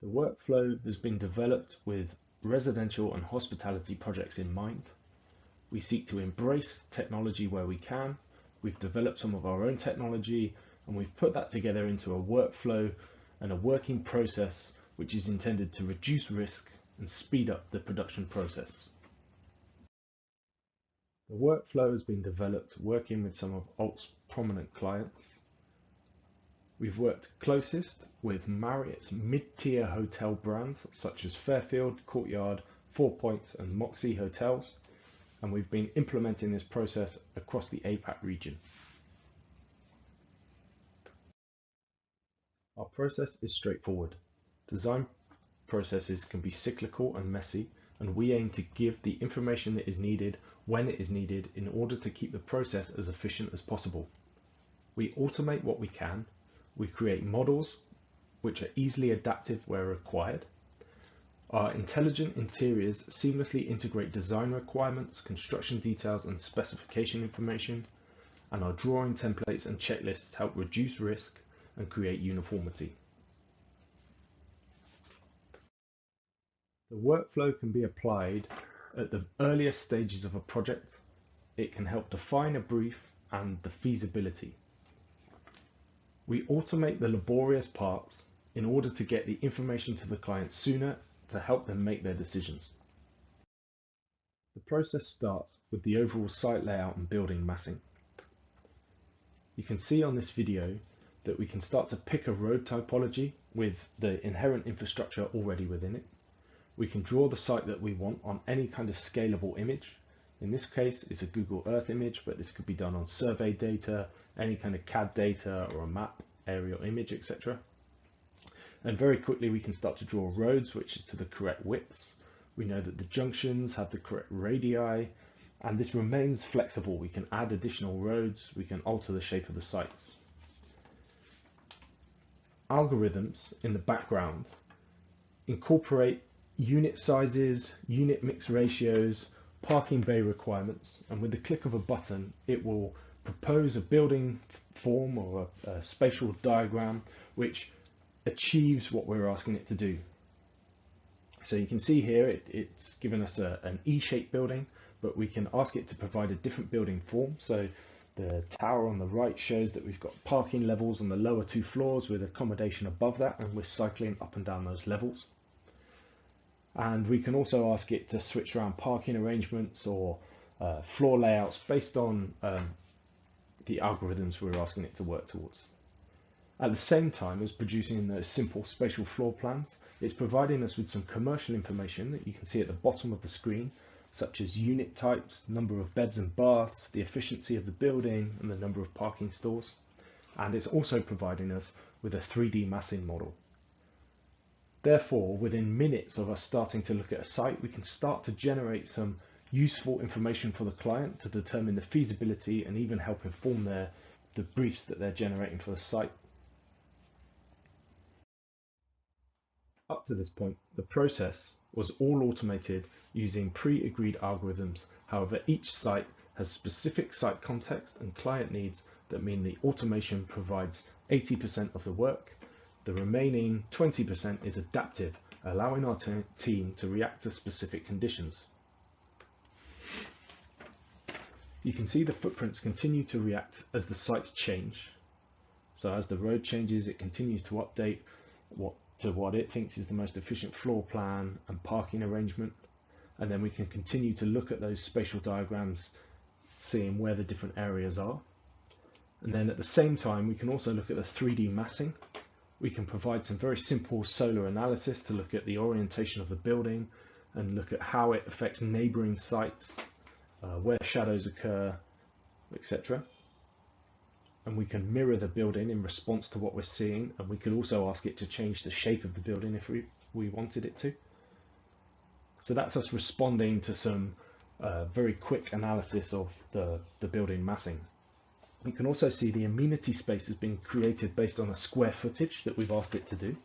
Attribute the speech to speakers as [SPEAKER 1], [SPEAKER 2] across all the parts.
[SPEAKER 1] The workflow has been developed with residential and hospitality projects in mind. We seek to embrace technology where we can. We've developed some of our own technology and we've put that together into a workflow and a working process which is intended to reduce risk and speed up the production process. The workflow has been developed working with some of Alt's prominent clients. We've worked closest with Marriott's mid-tier hotel brands such as Fairfield, Courtyard, Four Points and Moxie hotels, and we've been implementing this process across the APAC region. Our process is straightforward. Design processes can be cyclical and messy, and we aim to give the information that is needed when it is needed in order to keep the process as efficient as possible. We automate what we can. We create models which are easily adaptive where required. Our intelligent interiors seamlessly integrate design requirements, construction details and specification information, and our drawing templates and checklists help reduce risk and create uniformity. The workflow can be applied at the earliest stages of a project. It can help define a brief and the feasibility. We automate the laborious parts in order to get the information to the client sooner to help them make their decisions. The process starts with the overall site layout and building massing. You can see on this video that we can start to pick a road typology with the inherent infrastructure already within it. We can draw the site that we want on any kind of scalable image. In this case, it's a Google Earth image, but this could be done on survey data, any kind of CAD data or a map, aerial image, etc. And very quickly we can start to draw roads which are to the correct widths. We know that the junctions have the correct radii, and this remains flexible. We can add additional roads, we can alter the shape of the sites. Algorithms in the background incorporate unit sizes, unit mix ratios, parking bay requirements, and with the click of a button it will propose a building form or a spatial diagram which achieves what we're asking it to do. So you can see here it's given us an E-shaped building, but we can ask it to provide a different building form. So the tower on the right shows that we've got parking levels on the lower two floors with accommodation above that, and we're cycling up and down those levels. And we can also ask it to switch around parking arrangements or floor layouts based on the algorithms we're asking it to work towards. At the same time as producing those simple spatial floor plans, it's providing us with some commercial information that you can see at the bottom of the screen, such as unit types, number of beds and baths, the efficiency of the building, and the number of parking stalls. And it's also providing us with a 3D massing model. Therefore, within minutes of us starting to look at a site, we can start to generate some useful information for the client to determine the feasibility and even help inform the briefs that they're generating for the site. Up to this point, the process was all automated using pre-agreed algorithms. However, each site has specific site context and client needs that mean the automation provides 80% of the work. The remaining 20% is adaptive, allowing our team to react to specific conditions. You can see the footprints continue to react as the sites change. So as the road changes, it continues to update to what it thinks is the most efficient floor plan and parking arrangement. And then we can continue to look at those spatial diagrams, seeing where the different areas are. And then at the same time, we can also look at the 3D massing. We can provide some very simple solar analysis to look at the orientation of the building and look at how it affects neighboring sites, where shadows occur, etc. And we can mirror the building in response to what we're seeing, and we could also ask it to change the shape of the building if we wanted it to. So that's us responding to some very quick analysis of the building massing. You can also see the amenity space has been created based on a square footage that we've asked it to do,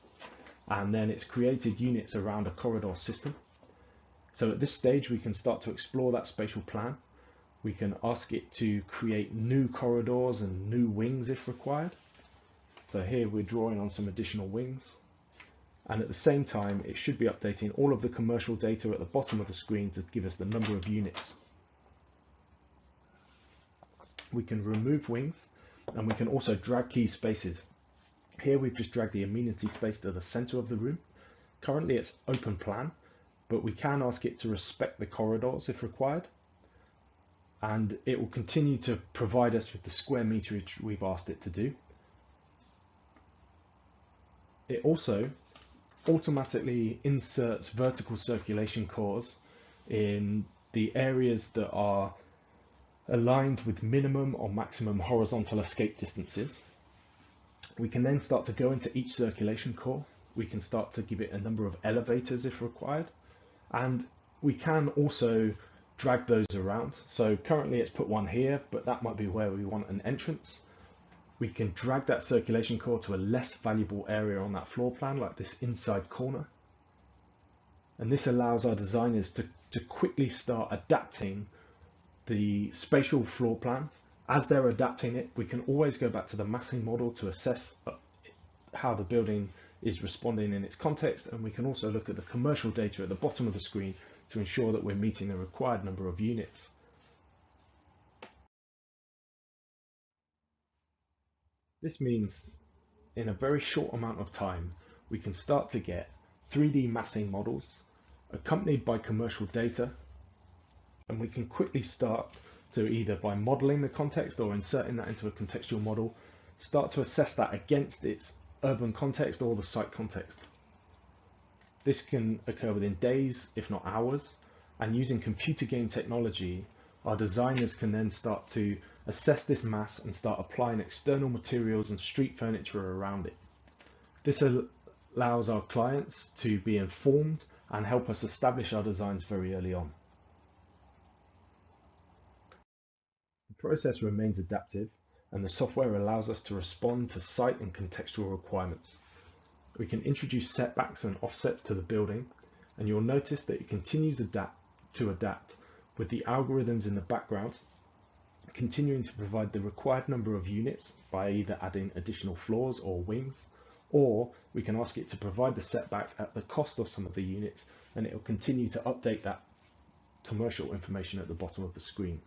[SPEAKER 1] and then it's created units around a corridor system. So at this stage we can start to explore that spatial plan. We can ask it to create new corridors and new wings if required. So here we're drawing on some additional wings. And at the same time, it should be updating all of the commercial data at the bottom of the screen to give us the number of units. We can remove wings, and we can also drag key spaces. Here we've just dragged the amenity space to the center of the room. Currently it's open plan, but we can ask it to respect the corridors if required. And it will continue to provide us with the square meterage we've asked it to do. It also automatically inserts vertical circulation cores in the areas that are aligned with minimum or maximum horizontal escape distances. We can then start to go into each circulation core. We can start to give it a number of elevators if required, and we can also drag those around. So currently it's put one here, but that might be where we want an entrance. We can drag that circulation core to a less valuable area on that floor plan, like this inside corner. And this allows our designers to quickly start adapting the spatial floor plan. As they're adapting it, we can always go back to the massing model to assess how the building is responding in its context, and we can also look at the commercial data at the bottom of the screen to ensure that we're meeting the required number of units. This means in a very short amount of time, we can start to get 3D massing models accompanied by commercial data, and we can quickly start to, either by modeling the context or inserting that into a contextual model, start to assess that against its urban context or the site context. This can occur within days, if not hours, and using computer game technology, our designers can then start to assess this mass and start applying external materials and street furniture around it. This allows our clients to be informed and help us establish our designs very early on. The process remains adaptive, and the software allows us to respond to site and contextual requirements. We can introduce setbacks and offsets to the building, and you'll notice that it continues to adapt with the algorithms in the background, continuing to provide the required number of units by either adding additional floors or wings, or we can ask it to provide the setback at the cost of some of the units, and it will continue to update that commercial information at the bottom of the screen.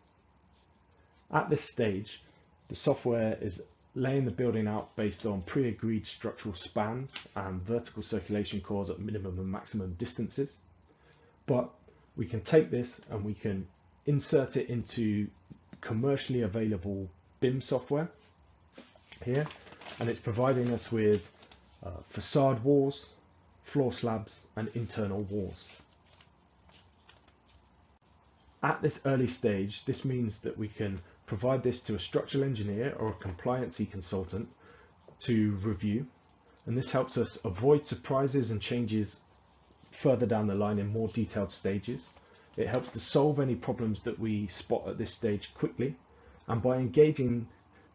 [SPEAKER 1] At this stage, the software is laying the building out based on pre-agreed structural spans and vertical circulation cores at minimum and maximum distances. But we can take this and we can insert it into commercially available BIM software here, and it's providing us with facade walls, floor slabs, and internal walls. At this early stage, this means that we can provide this to a structural engineer or a compliancy consultant to review, and this helps us avoid surprises and changes further down the line in more detailed stages. It helps to solve any problems that we spot at this stage quickly, and by engaging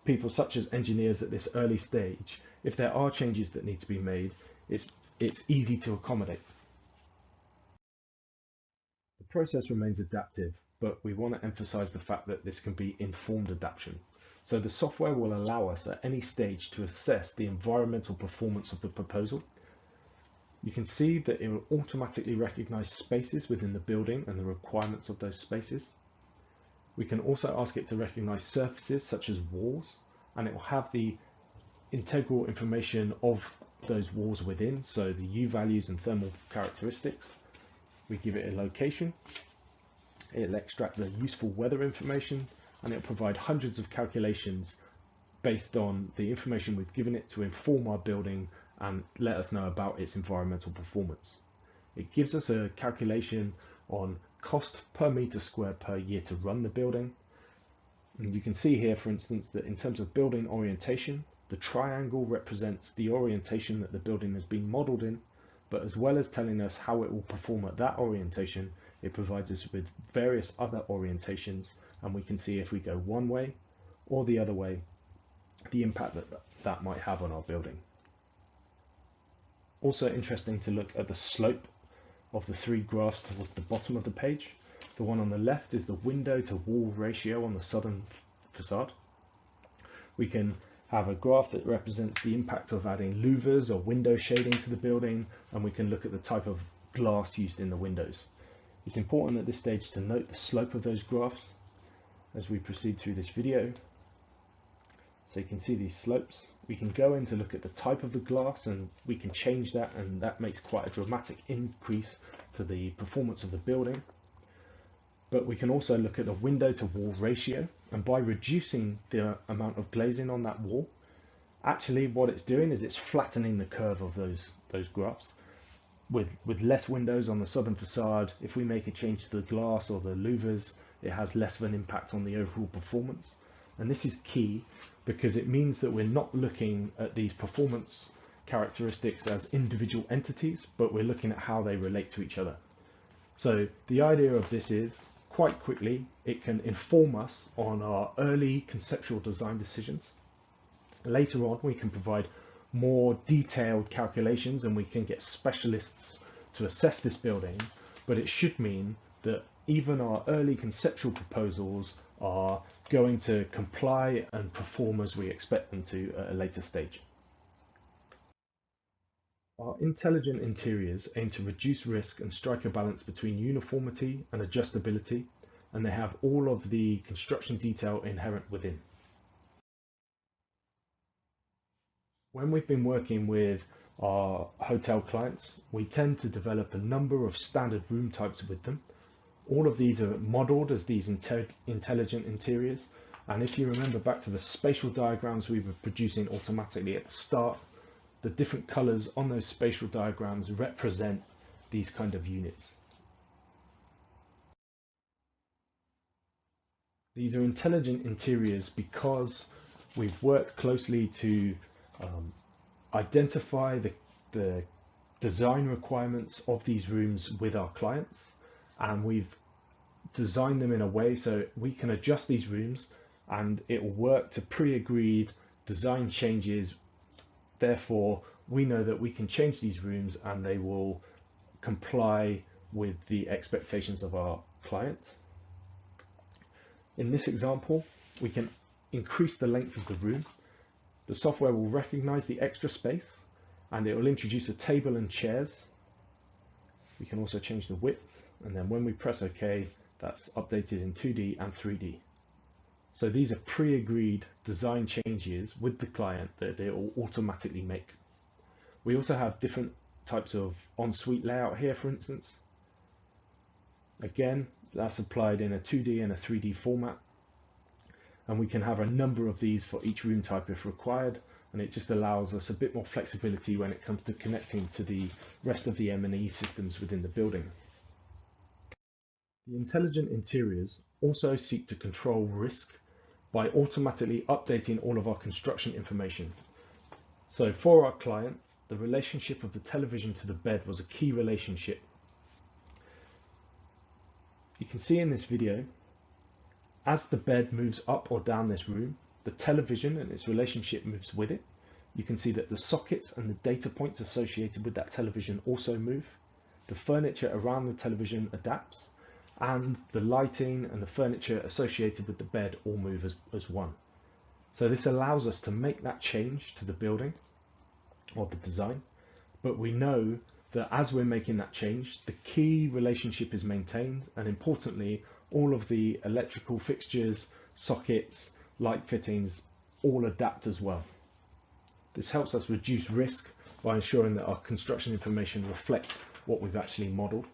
[SPEAKER 1] people such as engineers at this early stage, if there are changes that need to be made, it's easy to accommodate. The process remains adaptive, but we want to emphasize the fact that this can be informed adaptation. So the software will allow us at any stage to assess the environmental performance of the proposal. You can see that it will automatically recognize spaces within the building and the requirements of those spaces. We can also ask it to recognize surfaces such as walls, and it will have the integral information of those walls within, so the U values and thermal characteristics. We give it a location, it'll extract the useful weather information, and it'll provide hundreds of calculations based on the information we've given it to inform our building and let us know about its environmental performance. It gives us a calculation on cost per meter square per year to run the building. And you can see here, for instance, that in terms of building orientation, the triangle represents the orientation that the building has been modeled in, but as well as telling us how it will perform at that orientation, it provides us with various other orientations, and we can see if we go one way or the other way, the impact that might have on our building. Also interesting to look at the slope of the three graphs towards the bottom of the page. The one on the left is the window to wall ratio on the southern facade. We can have a graph that represents the impact of adding louvers or window shading to the building, and we can look at the type of glass used in the windows. It's important at this stage to note the slope of those graphs as we proceed through this video. So you can see these slopes. We can go in to look at the type of the glass, and we can change that, and that makes quite a dramatic increase to the performance of the building. But we can also look at the window to wall ratio, and by reducing the amount of glazing on that wall, actually what it's doing is it's flattening the curve of those graphs. With less windows on the southern facade, if we make a change to the glass or the louvers, it has less of an impact on the overall performance. And this is key because it means that we're not looking at these performance characteristics as individual entities, but we're looking at how they relate to each other. So the idea of this is, quite quickly, it can inform us on our early conceptual design decisions. Later on, we can provide more detailed calculations and we can get specialists to assess this building, but it should mean that even our early conceptual proposals are going to comply and perform as we expect them to at a later stage. Our intelligent interiors aim to reduce risk and strike a balance between uniformity and adjustability, and they have all of the construction detail inherent within. When we've been working with our hotel clients, we tend to develop a number of standard room types with them. All of these are modeled as these intelligent interiors, and if you remember back to the spatial diagrams we were producing automatically at the start, the different colors on those spatial diagrams represent these kind of units. These are intelligent interiors because we've worked closely to identify the design requirements of these rooms with our clients, and we've designed them in a way so we can adjust these rooms and it will work to pre-agreed design changes. Therefore, we know that we can change these rooms and they will comply with the expectations of our client. In this example, we can increase the length of the room. The software will recognize the extra space and it will introduce a table and chairs. We can also change the width, and then when we press OK, that's updated in 2D and 3D. So these are pre-agreed design changes with the client that they will automatically make. We also have different types of ensuite layout here, for instance. Again, that's applied in a 2D and a 3D format. And we can have a number of these for each room type if required, and it just allows us a bit more flexibility when it comes to connecting to the rest of the M&E systems within the building. The intelligent interiors also seek to control risk by automatically updating all of our construction information. So for our client, the relationship of the television to the bed was a key relationship. You can see in this video, as the bed moves up or down this room, the television and its relationship moves with it. You can see that the sockets and the data points associated with that television also move. The furniture around the television adapts, and the lighting and the furniture associated with the bed all move as one. So this allows us to make that change to the building or the design, but we know that as we're making that change, the key relationship is maintained, and importantly, all of the electrical fixtures, sockets, light fittings all adapt as well. This helps us reduce risk by ensuring that our construction information reflects what we've actually modeled.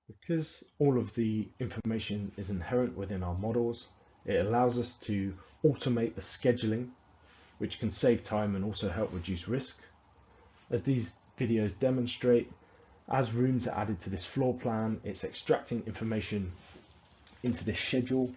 [SPEAKER 1] Because all of the information is inherent within our models, it allows us to automate the scheduling, which can save time and also help reduce risk. As these videos demonstrate, as rooms are added to this floor plan, it's extracting information into this schedule,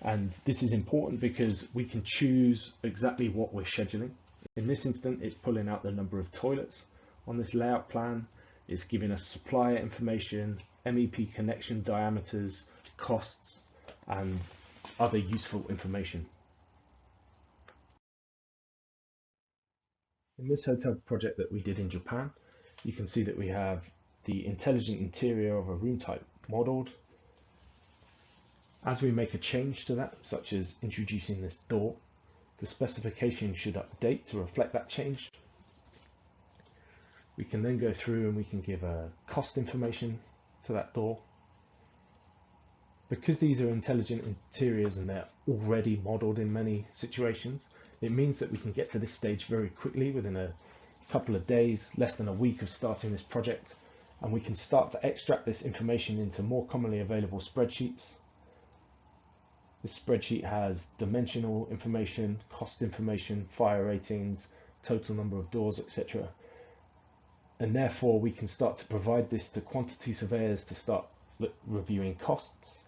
[SPEAKER 1] and this is important because we can choose exactly what we're scheduling. In this instance, it's pulling out the number of toilets on this layout plan. It's giving us supplier information, MEP connection diameters, costs, and other useful information. In this hotel project that we did in Japan, you can see that we have the intelligent interior of a room type modeled. As we make a change to that, such as introducing this door, The specification should update to reflect that change. We can then go through and we can give a cost information to that door. Because these are intelligent interiors and they're already modeled in many situations, it means that we can get to this stage very quickly within a couple of days, less than a week of starting this project, and we can start to extract this information into more commonly available spreadsheets. This spreadsheet has dimensional information, cost information, fire ratings, total number of doors, etc. And therefore we can start to provide this to quantity surveyors to start reviewing costs.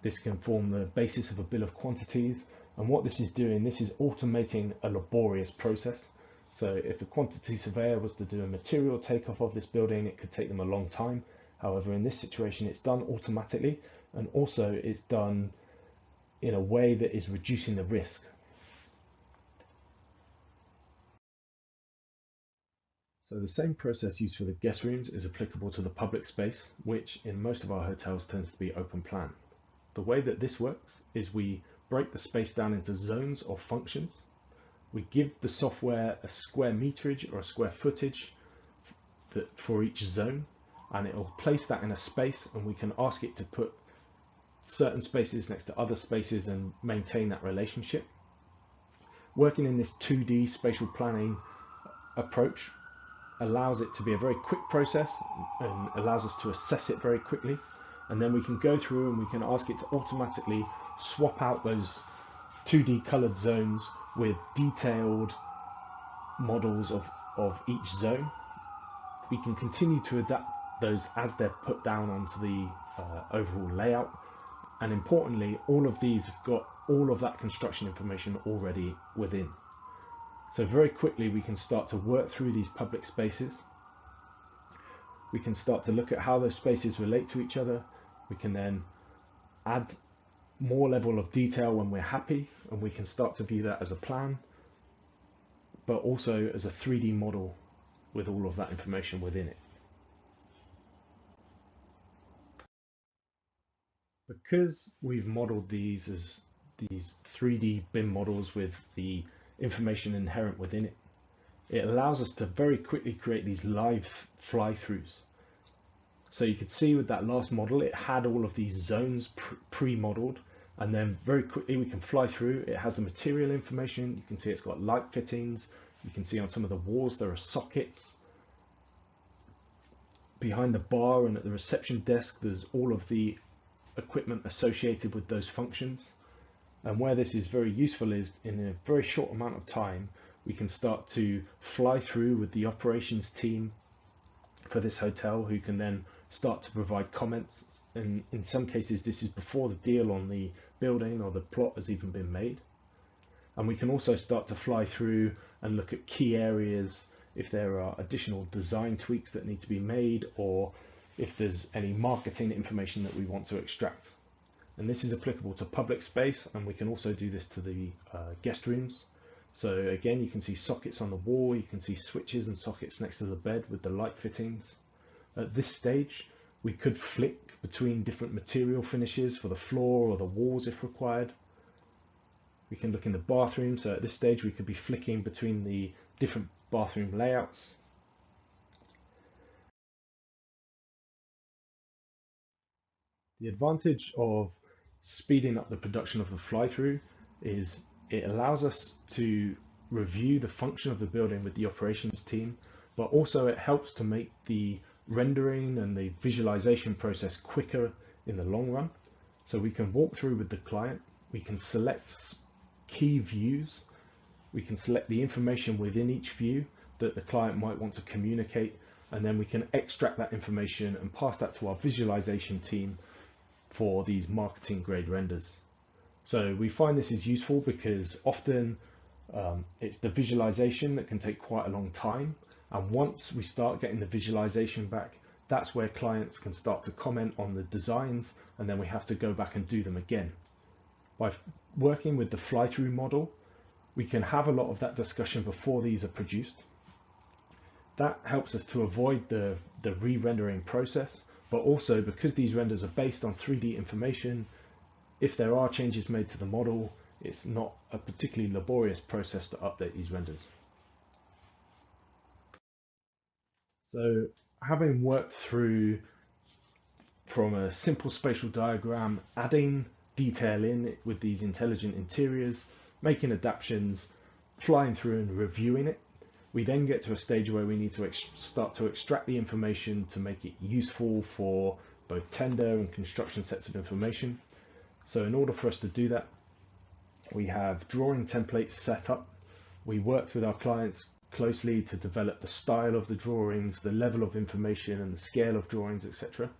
[SPEAKER 1] This can form the basis of a bill of quantities, and what this is doing, this is automating a laborious process. So if a quantity surveyor was to do a material takeoff of this building, it could take them a long time. However, in this situation, it's done automatically, and also it's done in a way that is reducing the risk. So the same process used for the guest rooms is applicable to the public space, which in most of our hotels tends to be open plan. The way that this works is we break the space down into zones or functions. We give the software a square meterage or a square footage for each zone, and it will place that in a space, and we can ask it to put certain spaces next to other spaces and maintain that relationship. Working in this 2D spatial planning approach allows it to be a very quick process and allows us to assess it very quickly, and then we can go through and we can ask it to automatically swap out those 2D colored zones with detailed models of each zone. We can continue to adapt those as they're put down onto the overall layout, and importantly, all of these have got all of that construction information already within. So very quickly we can start to work through these public spaces. We can start to look at how those spaces relate to each other. We can then add more level of detail when we're happy, and we can start to view that as a plan, but also as a 3D model with all of that information within it. Because we've modeled these as these 3D BIM models with the information inherent within it, it allows us to very quickly create these live fly-throughs. So you could see with that last model, it had all of these zones pre-modeled, and then very quickly we can fly through. It has the material information. You can see it's got light fittings. You can see on some of the walls there are sockets. Behind the bar and at the reception desk, there's all of the equipment associated with those functions. And where this is very useful is in a very short amount of time, we can start to fly through with the operations team for this hotel, who can then start to provide comments. And in some cases, this is before the deal on the building or the plot has even been made. And we can also start to fly through and look at key areas if there are additional design tweaks that need to be made, or if there's any marketing information that we want to extract. And this is applicable to public space, and we can also do this to the guest rooms. So again, you can see sockets on the wall, you can see switches and sockets next to the bed with the light fittings. At this stage, we could flick between different material finishes for the floor or the walls if required. We can look in the bathroom, so at this stage we could be flicking between the different bathroom layouts. The advantage of speeding up the production of the fly-through is it allows us to review the function of the building with the operations team, but also it helps to make the rendering and the visualization process quicker in the long run. So we can walk through with the client, we can select key views, we can select the information within each view that the client might want to communicate, and then we can extract that information and pass that to our visualization team for these marketing grade renders. So we find this is useful because often it's the visualization that can take quite a long time, and once we start getting the visualization back, that's where clients can start to comment on the designs, and then we have to go back and do them again. By working with the fly-through model, we can have a lot of that discussion before these are produced. That helps us to avoid the re-rendering process, but also because these renders are based on 3D information, if there are changes made to the model, it's not a particularly laborious process to update these renders. So having worked through from a simple spatial diagram, adding detail in with these intelligent interiors, making adaptations, flying through and reviewing it, we then get to a stage where we need to start to extract the information to make it useful for both tender and construction sets of information. So in order for us to do that, we have drawing templates set up. We worked with our clients closely to develop the style of the drawings, the level of information and the scale of drawings, etc.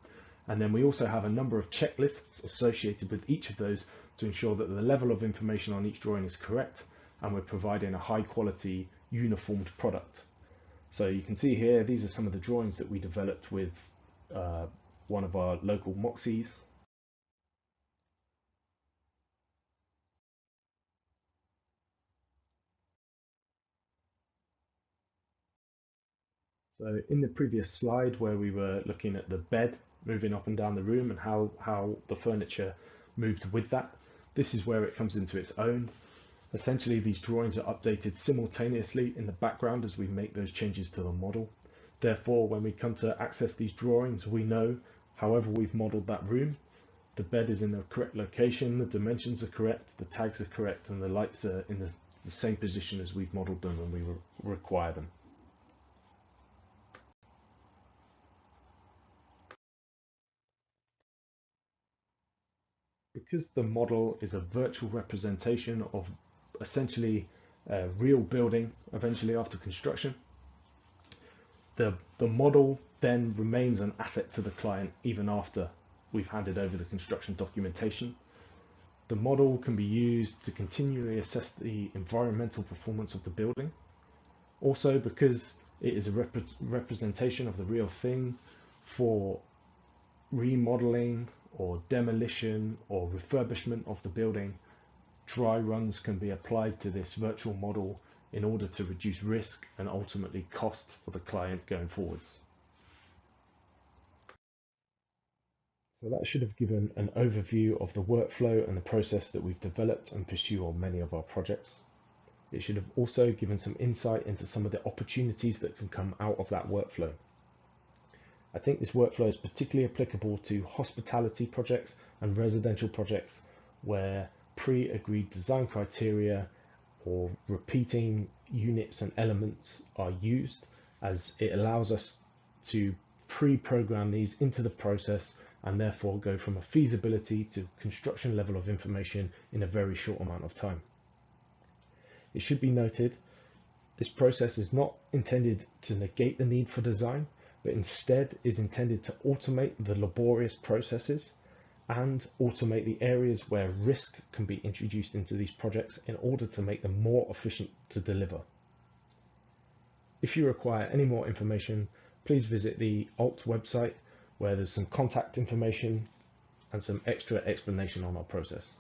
[SPEAKER 1] And then we also have a number of checklists associated with each of those to ensure that the level of information on each drawing is correct and we're providing a high quality uniformed product. So you can see here, these are some of the drawings that we developed with one of our local Moxies. So in the previous slide where we were looking at the bed moving up and down the room and how the furniture moved with that, this is where it comes into its own. Essentially, these drawings are updated simultaneously in the background as we make those changes to the model. Therefore, when we come to access these drawings, we know, however we've modeled that room, the bed is in the correct location, the dimensions are correct, the tags are correct, and the lights are in the same position as we've modeled them when we require them. Because the model is a virtual representation of essentially a real building eventually after construction, the model then remains an asset to the client even after we've handed over the construction documentation. The model can be used to continually assess the environmental performance of the building. Also, because it is a representation of the real thing, for remodeling or demolition or refurbishment of the building, dry runs can be applied to this virtual model in order to reduce risk and ultimately cost for the client going forwards. So that should have given an overview of the workflow and the process that we've developed and pursue on many of our projects. It should have also given some insight into some of the opportunities that can come out of that workflow. I think this workflow is particularly applicable to hospitality projects and residential projects where pre-agreed design criteria or repeating units and elements are used, as it allows us to pre-program these into the process and therefore go from a feasibility to construction level of information in a very short amount of time. It should be noted, this process is not intended to negate the need for design, but instead is intended to automate the laborious processes and automate the areas where risk can be introduced into these projects in order to make them more efficient to deliver. If you require any more information, please visit the ALT website where there's some contact information and some extra explanation on our process.